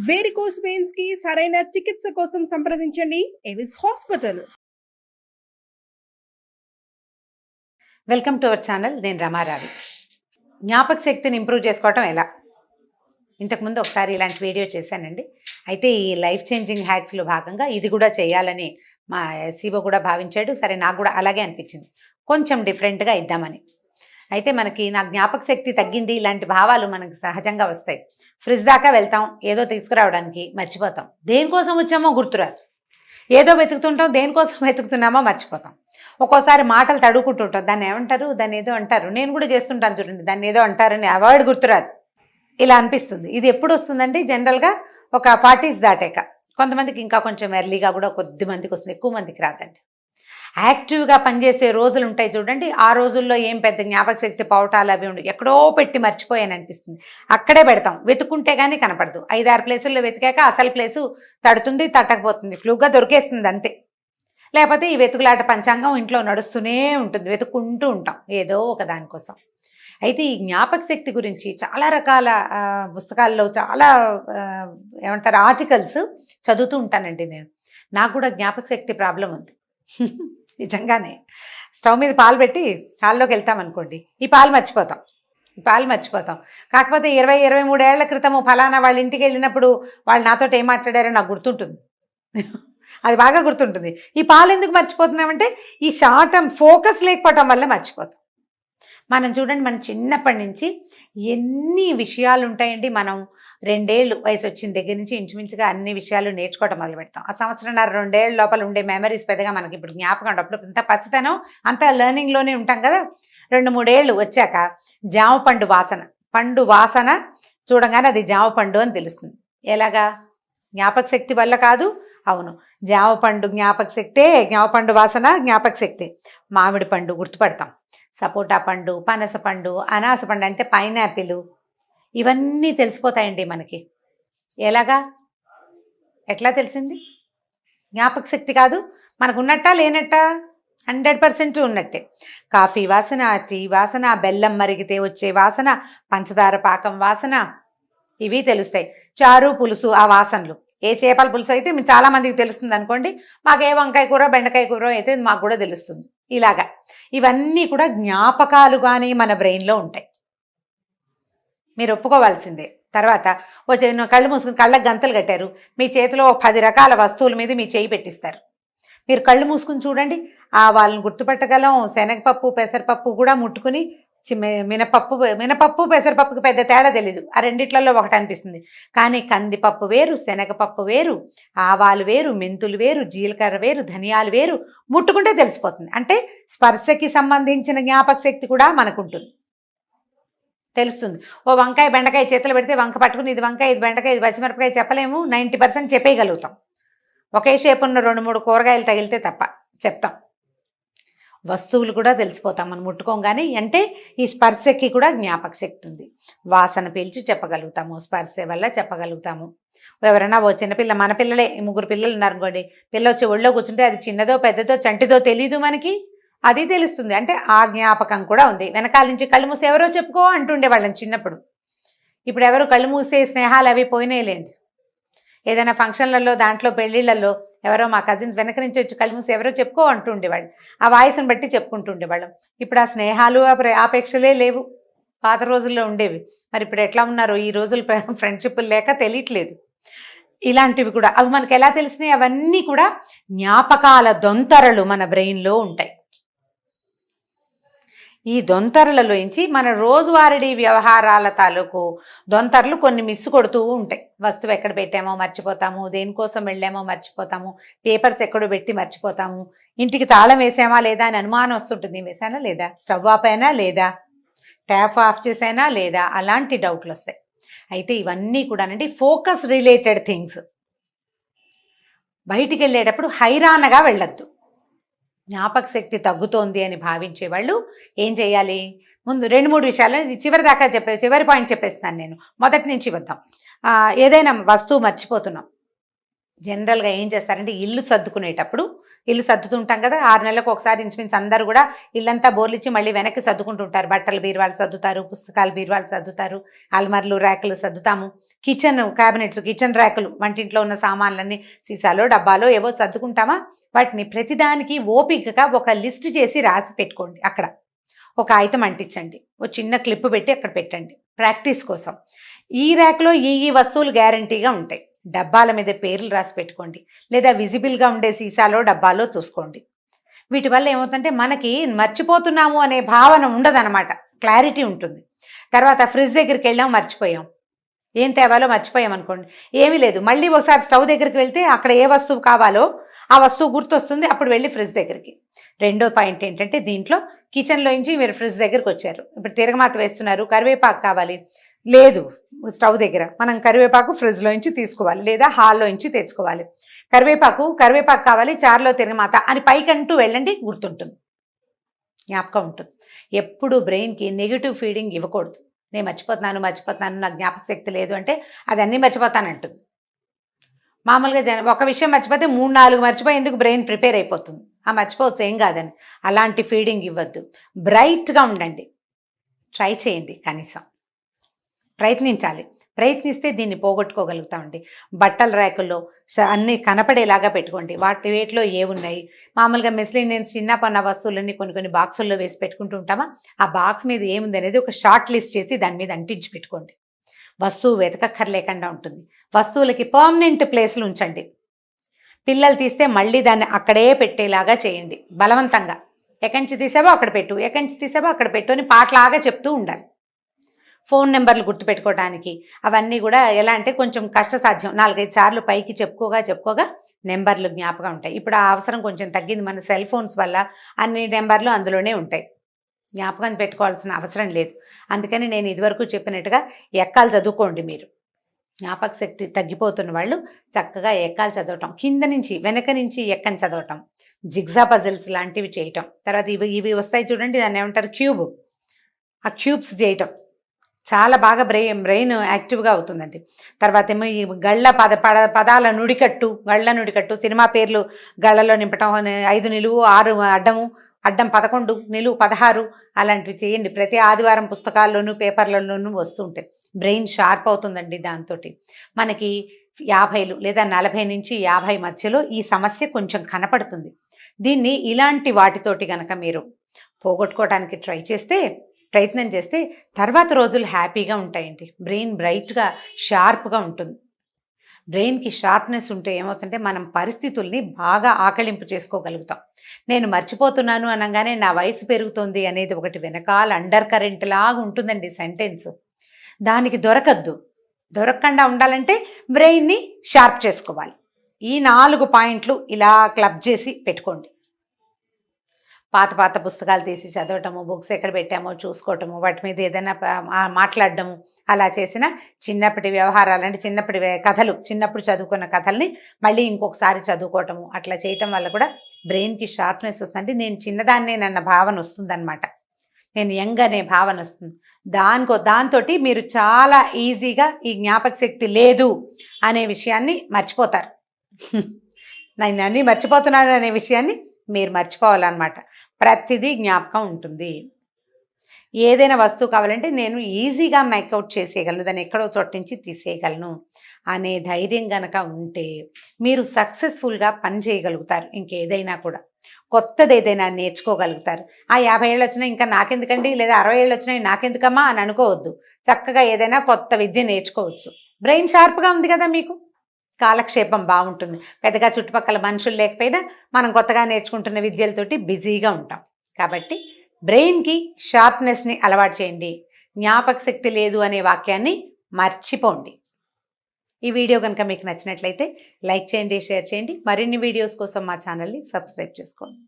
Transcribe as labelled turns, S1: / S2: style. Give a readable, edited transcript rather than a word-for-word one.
S1: Varicose veins కి సరైన చికిత్స కోసం సంప్రదించండి Avis hospital.
S2: Welcome to our channel. నేను రమారావి. జ్ఞాపక శక్తిని ఇంప్రూవ్ చేసుకోవటం ఎలా? ఇంతకుముందు ఒకసారి ఇలాంటి వీడియో చేశానండి. అయితే ఈ లైఫ్ చేంజింగ్ హ్యాక్స్లో భాగంగా ఇది కూడా చేయాలని మా ఎస్ఈఓ కూడా భావించాడు. సరే, నాకు కూడా అలాగే అనిపించింది, కొంచెం డిఫరెంట్గా ఇద్దామని. అయితే నా జ్ఞాపక శక్తి తగ్గింది, ఇలాంటి భావాలు మనకు సహజంగా వస్తాయి. ఫ్రిడ్జ్ దాకా వెళ్తాం, ఏదో తీసుకురావడానికి మర్చిపోతాం, దేనికోసం వచ్చామో గుర్తురాదు. ఏదో వెతుకుతుంటాం, దేనికోసం వెతుకుతున్నామో మర్చిపోతాం. ఒక్కోసారి మాటలు తడుకుంటుంటాం, దాన్ని ఏమంటారు, దాన్ని ఏదో అంటారు, నేను కూడా చేస్తుంటాను చూడండి, దాన్ని ఏదో అంటారని అవార్డు గుర్తురాదు. ఇలా అనిపిస్తుంది. ఇది ఎప్పుడు వస్తుందండి? జనరల్గా ఒక 40s దాటాక. కొంతమందికి ఇంకా కొంచెం ఎర్లీగా కూడా కొద్ది మందికి వస్తుంది, ఎక్కువ మందికి రాదండి. యాక్టివ్గా పనిచేసే రోజులు ఉంటాయి చూడండి, ఆ రోజుల్లో ఏం పెద్ద జ్ఞాపక శక్తి పోవటాలు అవి ఉండి ఎక్కడో పెట్టి మర్చిపోయాను అనిపిస్తుంది. అక్కడే పెడతాం, వెతుక్కుంటే కానీ కనపడదు. 5-6 ప్లేసుల్లో వెతికాక అసలు ప్లేసు తడుతుంది, తట్టకపోతుంది, ఫ్లూగా దొరికేస్తుంది అంతే. లేకపోతే ఈ వెతుకులాట పంచాంగం ఇంట్లో నడుస్తూనే ఉంటుంది, వెతుక్కుంటూ ఉంటాం ఏదో ఒక దానికోసం. అయితే ఈ జ్ఞాపక శక్తి గురించి చాలా రకాల పుస్తకాల్లో చాలా ఏమంటారు ఆర్టికల్స్ చదువుతూ ఉంటానండి నేను. నాకు కూడా జ్ఞాపక శక్తి ప్రాబ్లం ఉంది నిజంగానే. స్టవ్ మీద పాలు పెట్టి హాల్లోకి వెళ్తాం అనుకోండి, ఈ పాలు మర్చిపోతాం. కాకపోతే 20-23 ఏళ్ల క్రితము ఫలానా వాళ్ళ ఇంటికి వెళ్ళినప్పుడు వాళ్ళు నాతో ఏం మాట్లాడారో నాకు గుర్తుంటుంది అది బాగా గుర్తుంటుంది. ఈ పాలు ఎందుకు మర్చిపోతున్నామంటే ఈ షార్ట్ టర్మ్ ఫోకస్ లేకపోవటం వల్ల మర్చిపోతాం. మనం చూడండి, మన చిన్నప్పటి నుంచి ఎన్ని విషయాలు ఉంటాయండి. మనం 2 ఏళ్ళు వయసు వచ్చిన దగ్గర నుంచి ఇంచుమించుగా అన్ని విషయాలు నేర్చుకోవటం మొదలు పెడతాం. ఆ సంవత్సరంన్నర 2 ఏళ్ళ లోపల ఉండే మెమరీస్ పెద్దగా మనకి ఇప్పుడు జ్ఞాపకం ఉన్నప్పుడు ఇంత పసితనం అంతా లెర్నింగ్లోనే ఉంటాం కదా. 2-3 ఏళ్ళు వచ్చాక జామ పండు వాసన చూడగానే అది జామ పండు అని తెలుస్తుంది. ఎలాగా? జ్ఞాపక శక్తి వల్ల కాదు. అవును, జామ పండు జ్ఞాపక శక్తే, జామ పండు వాసన జ్ఞాపక శక్తి. మామిడి పండు గుర్తుపడతాం, సపోటా పండు, పనస పండు, అనాస పండు అంటే పైనాపిల్, ఇవన్నీ తెలిసిపోతాయండి మనకి. ఎట్లా తెలిసింది? జ్ఞాపక శక్తి కాదు, మనకు ఉన్నట్టా లేనట్టా? 100% ఉన్నట్టే. కాఫీ వాసన, టీ వాసన, బెల్లం మరిగితే వచ్చే వాసన, పంచదార పాకం వాసన, ఇవి తెలుస్తాయి. చారు పులుసు ఆ వాసనలు. ఏ చేపల పులుసు అయితే చాలామందికి తెలుస్తుంది అనుకోండి, మాకు ఏ వంకాయ కూర బెండకాయ కూర అయితే మాకు కూడా తెలుస్తుంది. ఇలాగా ఇవన్నీ కూడా జ్ఞాపకాలుగానే మన బ్రెయిన్లో ఉంటాయి, మీరు ఒప్పుకోవాల్సిందే. తర్వాత వచ్చే కళ్ళు మూసుకుని కళ్ళకు గంతలు కట్టారు, మీ చేతిలో 10 రకాల వస్తువుల మీద మీ చేయి పెట్టిస్తారు. మీరు కళ్ళు మూసుకుని చూడండి, వాళ్ళని గుర్తుపట్టగలం. శనగపప్పు పెసరపప్పు కూడా ముట్టుకుని మినపప్పు పెసరపప్పుకి పెద్ద తేడా తెలీదు, ఆ రెండిట్లలో ఒకటి అనిపిస్తుంది. కానీ కందిపప్పు వేరు, శనగపప్పు వేరు, ఆవాలు వేరు, మెంతులు వేరు, జీలకర్ర వేరు, ధనియాలు వేరు, ముట్టుకుంటే తెలిసిపోతుంది. అంటే స్పర్శకి సంబంధించిన జ్ఞాపక శక్తి కూడా మనకుంటుంది, తెలుస్తుంది. ఓ వంకాయ బెండకాయ చేతులు పెడితే వంక పట్టుకుని ఇది వంకాయ, ఇది బెండకాయ, ఇది పచ్చిమిరపకాయ చెప్పలేము, 90% చెప్పేయగలుగుతాం. ఒకే షేప్ ఉన్న 2-3 కూరగాయలు తగిలితే తప్ప చెప్తాం. వస్తువులు కూడా తెలిసిపోతాం మనం ముట్టుకోగానే. అంటే ఈ స్పర్శకి కూడా జ్ఞాపక శక్తి ఉంది. వాసన పీల్చి చెప్పగలుగుతాము, స్పర్శ వల్ల చెప్పగలుగుతాము. ఎవరైనా ఓ చిన్నపిల్ల, మన పిల్లలే 3 పిల్లలు ఉన్నారనుకోండి, పిల్ల వచ్చి ఒళ్ళో కూర్చుంటే అది చిన్నదో పెద్దదో చంటిదో తెలీదు మనకి, అది తెలుస్తుంది. అంటే ఆ జ్ఞాపకం కూడా ఉంది. వెనకాల నుంచి కళ్ళు మూసి ఎవరో చెప్పుకో అంటుండే వాళ్ళని చిన్నప్పుడు. ఇప్పుడు ఎవరు కళ్ళు మూసే స్నేహాలు అవి పోయినాయిలేండి. ఏదైనా ఫంక్షన్లలో, దాంట్లో పెళ్ళిళ్ళల్లో ఎవరో మా కజిన్స్ వెనక నుంచి వచ్చి కళ్ళు మూసి ఎవరో చెప్పుకో అంటూ ఉండేవాళ్ళు. ఆ వాయిస్ని బట్టి చెప్పుకుంటూ ఉండేవాళ్ళం. ఇప్పుడు ఆ స్నేహాలు ఆపేక్షలే లేవు, పాత రోజుల్లో ఉండేవి. మరి ఇప్పుడు ఎట్లా ఉన్నారు ఈ రోజులు? ఫ్రెండ్షిప్లు లేక తెలియట్లేదు. ఇలాంటివి కూడా అవి మనకు ఎలా తెలిసినాయి? అవన్నీ కూడా జ్ఞాపకాల దొంతరలు మన బ్రెయిన్లో ఉంటాయి. ఈ దొంతరలలోంచి మన రోజువారీ వ్యవహారాల తాలూకు దొంతరలు కొన్ని మిస్ కొడుతూ ఉంటాయి. వస్తువు ఎక్కడ పెట్టామో మర్చిపోతాము, దేనికోసం వెళ్ళామో మర్చిపోతాము, పేపర్స్ ఎక్కడో పెట్టి మర్చిపోతాము, ఇంటికి తాళం వేసామా లేదా అని అనుమానం వస్తుంటుంది, వేసానా లేదా, స్టవ్ ఆపైనా లేదా, ట్యాప్ ఆఫ్ చేసానా లేదా, అలాంటి డౌట్లు వస్తాయి. అయితే ఇవన్నీ కూడానండి ఫోకస్ రిలేటెడ్ థింగ్స్. బయటికి వెళ్ళేటప్పుడు హైరానగా వెళ్ళొద్దు. జ్ఞాపక శక్తి తగ్గుతోంది అని భావించే వాళ్ళు ఏం చేయాలి? ముందు 2-3 విషయాలు చివరి పాయింట్ చెప్పేస్తాను నేను. మొదటి నుంచి వద్దాం. ఏదైనా వస్తువు మర్చిపోతున్నాం, జనరల్గా ఏం చేస్తారంటే ఇల్లు సర్దుకునేటప్పుడు ఇల్లు సర్దుతుంటాం కదా, 6 నెలలకు ఒకసారి ఇంచుమించు అందరూ కూడా ఇల్లంతా బోర్లిచ్చి మళ్ళీ వెనక్కి సర్దుకుంటుంటారు. బట్టలు బీరువాలు సర్దుతారు, పుస్తకాలు బీరువాలు సర్దుతారు, అల్మర్లు ర్యాకులు సర్దుతాము, కిచెన్ క్యాబినెట్స్, కిచెన్ ర్యాకులు, వంటింట్లో ఉన్న సామాన్లన్నీ సీసాలో డబ్బాలో ఏవో సర్దుకుంటామా, వాటిని ప్రతిదానికి ఓపికగా ఒక లిస్ట్ చేసి రాసి పెట్టుకోండి. అక్కడ ఒక ఐటమ్ అంటించండి, ఒక చిన్న క్లిప్ పెట్టి అక్కడ పెట్టండి ప్రాక్టీస్ కోసం. ఈ ర్యాక్లో ఈ వస్తువులు గ్యారంటీగా ఉంటాయి. డబ్బాల మీద పేర్లు రాసి పెట్టుకోండి, లేదా విజిబుల్గా ఉండే సీసాలో డబ్బాలో చూసుకోండి. వీటి వల్ల ఏమవుతుందంటే మనకి మర్చిపోతున్నాము అనే భావన ఉండదన్నమాట, క్లారిటీ ఉంటుంది. తర్వాత ఫ్రిడ్జ్ దగ్గరికి వెళ్ళాం, మర్చిపోయాం, ఏం తేవాలో మర్చిపోయాం అనుకోండి, ఏమీ లేదు, మళ్ళీ ఒకసారి స్టవ్ దగ్గరికి వెళ్తే అక్కడ ఏ వస్తువు కావాలో ఆ వస్తువు గుర్తొస్తుంది, అప్పుడు వెళ్ళి ఫ్రిడ్జ్ దగ్గరికి. రెండో పాయింట్ ఏంటంటే, దీంట్లో కిచెన్లో నుంచి మీరు ఫ్రిడ్జ్ దగ్గరికి వచ్చారు, ఇప్పుడు తిరగమాత వేస్తున్నారు, కరివేపాకు కావాలి, లేదు స్టవ్ దగ్గర, మనం కరివేపాకు ఫ్రిడ్జ్లో నుంచి తీసుకోవాలి, లేదా హాల్లో నుంచి తెచ్చుకోవాలి. కరివేపాకు కావాలి, చారులో తిరగమాత అని పైకంటూ వెళ్ళండి, గుర్తుంటుంది, జ్ఞాపకం ఉంటుంది. ఎప్పుడు బ్రెయిన్కి నెగిటివ్ ఫీడింగ్ ఇవ్వకూడదు. నేను మర్చిపోతున్నాను, నాకు జ్ఞాపక శక్తి లేదు అంటే అది అన్నీ మర్చిపోతానంటుంది. మామూలుగా ఒక విషయం మర్చిపోతే 3-4 మర్చిపోయేందుకు బ్రెయిన్ ప్రిపేర్ అయిపోతుంది. మర్చిపోవచ్చు, ఏం కాదని. అలాంటి ఫీడింగ్ ఇవ్వద్దు. బ్రైట్గా ఉండండి, ట్రై చేయండి, కనీసం ప్రయత్నించాలి. ప్రయత్నిస్తే దీన్ని పోగొట్టుకోగలుగుతామండి. బట్టల ర్యాకుల్లో అన్నీ కనపడేలాగా పెట్టుకోండి, వాటి వేట్లో ఏమున్నాయి. మామూలుగా మెస్లీనియన్స్ చిన్న పన్న వస్తువులన్నీ కొన్ని బాక్సుల్లో వేసి పెట్టుకుంటూ ఉంటామా, ఆ బాక్స్ మీద ఏముంది అనేది ఒక షార్ట్ లిస్ట్ చేసి దాని మీద అంటించి పెట్టుకోండి. వస్తువు వెతకక్కర్లేకుండా ఉంటుంది. వస్తువులకి పర్మనెంట్ ప్లేస్లు ఉంచండి. పిల్లలు తీస్తే మళ్ళీ దాన్ని అక్కడే పెట్టేలాగా చేయండి, బలవంతంగా. ఎక్కడి నుంచి తీసావో అక్కడ పెట్టు, ఎక్కడి నుంచి తీసావో అక్కడ పెట్టు అని పాటలాగా చెప్తూ ఉండాలి. ఫోన్ నెంబర్లు గుర్తుపెట్టుకోవడానికి అవన్నీ కూడా ఎలా అంటే కొంచెం కష్టసాధ్యం. 4-5 సార్లు పైకి చెప్పుకోగా నెంబర్లు జ్ఞాపకం ఉంటాయి. ఇప్పుడు ఆ అవసరం కొంచెం తగ్గింది, మన సెల్ ఫోన్స్ వల్ల అన్ని నెంబర్లు అందులోనే ఉంటాయి, జ్ఞాపకం పెట్టుకోవాల్సిన అవసరం లేదు. అందుకని నేను ఇదివరకు చెప్పినట్టుగా ఎక్కాలు చదువుకోండి. మీరు జ్ఞాపక శక్తి తగ్గిపోతున్న వాళ్ళు చక్కగా ఎక్కాలు చదవటం, కింద నుంచి వెనక నుంచి ఎక్కని చదవటం, జిగ్జా పజిల్స్ లాంటివి చేయటం. తర్వాత ఇవి వస్తాయి చూడండి, దాన్ని ఏమంటారు, క్యూబ్. ఆ క్యూబ్స్ చేయటం చాలా బాగా బ్రెయిన్ యాక్టివ్గా అవుతుందండి. తర్వాత ఏమో ఈ పదాల నుడికట్టు, గళ్ళ నుడికట్టు, సినిమా పేర్లు గళ్ళలో నింపటం, 5 నిలువు 6 అడ్డం 11 నిలువు 16 అలాంటివి చేయండి. ప్రతి ఆదివారం పుస్తకాల్లోనూ పేపర్లలోనూ వస్తుంటాయి. బ్రెయిన్ షార్ప్ అవుతుందండి. దాంతో మనకి 50 లేదా 40 నుంచి 50 మధ్యలో ఈ సమస్య కొంచెం కనపడుతుంది. దీన్ని ఇలాంటి వాటితోటి కనుక మీరు పోగొట్టుకోవడానికి ప్రయత్నం చేస్తే తర్వాత రోజులు హ్యాపీగా ఉంటాయండి. బ్రెయిన్ బ్రైట్గా షార్ప్గా ఉంటుంది. బ్రెయిన్కి షార్ప్నెస్ ఉంటే ఏమవుతుంటే మనం పరిస్థితుల్ని బాగా ఆకలింపు చేసుకోగలుగుతాం. నేను మర్చిపోతున్నాను అనగానే నా వయసు పెరుగుతుంది అనేది ఒకటి వెనకాల అండర్ కరెంట్ లాగా ఉంటుందండి సెంటెన్స్. దానికి దొరకకుండా ఉండాలంటే బ్రెయిన్ని షార్ప్ చేసుకోవాలి. ఈ 4 పాయింట్లు ఇలా క్లబ్ చేసి పెట్టుకోండి. పాత పుస్తకాలు తీసి చదవటము, బుక్స్ ఎక్కడ పెట్టామో చూసుకోవటము, వాటి మీద ఏదైనా మాట్లాడటము, అలా చేసిన చిన్నప్పటి వ్యవహారాలు అంటే చిన్నప్పటి కథలు, చిన్నప్పుడు చదువుకున్న కథల్ని మళ్ళీ ఇంకొకసారి చదువుకోవటము, అట్లా చేయటం వల్ల కూడా బ్రెయిన్కి షార్ప్నెస్ వస్తుంది. నేను చిన్నదాన్నేనన్న భావన వస్తుందన్నమాట, నేను యంగ్ అనే భావన వస్తుంది. దాంతో మీరు చాలా ఈజీగా ఈ జ్ఞాపక శక్తి లేదు అనే విషయాన్ని మర్చిపోతారు. నేను అన్నీ మర్చిపోతున్నాను అనే విషయాన్ని మీరు మర్చిపోవాలన్నమాట. ప్రతిదీ జ్ఞాపకం ఉంటుంది. ఏదైనా వస్తువు కావాలంటే నేను ఈజీగా మేకౌట్ చేసేయగలను, దాన్ని ఎక్కడో చోట నుంచి తీసేయగలను అనే ధైర్యం గనక ఉంటే మీరు సక్సెస్ఫుల్గా పని చేయగలుగుతారు. ఇంకేదైనా కూడా కొత్తది ఏదైనా నేర్చుకోగలుగుతారు. 50 ఏళ్ళు వచ్చినా ఇంకా నాకెందుకండి, లేదా 60 ఏళ్ళు వచ్చినా నాకెందుకమ్మా అని అనుకోవద్దు. చక్కగా ఏదైనా కొత్త విద్య నేర్చుకోవచ్చు. బ్రెయిన్ షార్ప్గా ఉంది కదా, మీకు కాలక్షేపం బాగుంటుంది. పెద్దగా చుట్టుపక్కల మనుషులు లేకపోయినా మనం కొత్తగా నేర్చుకుంటున్న విద్యలతోటి బిజీగా ఉంటాం. కాబట్టి బ్రెయిన్కి షార్ప్నెస్ని అలవాటు చేయండి. జ్ఞాపక శక్తి లేదు అనే వాక్యాన్ని మర్చిపోండి. ఈ వీడియో కనుక మీకు నచ్చినట్లయితే లైక్ చేయండి, షేర్ చేయండి. మరిన్ని వీడియోస్ కోసం మా ఛానల్ని సబ్స్క్రైబ్ చేసుకోండి.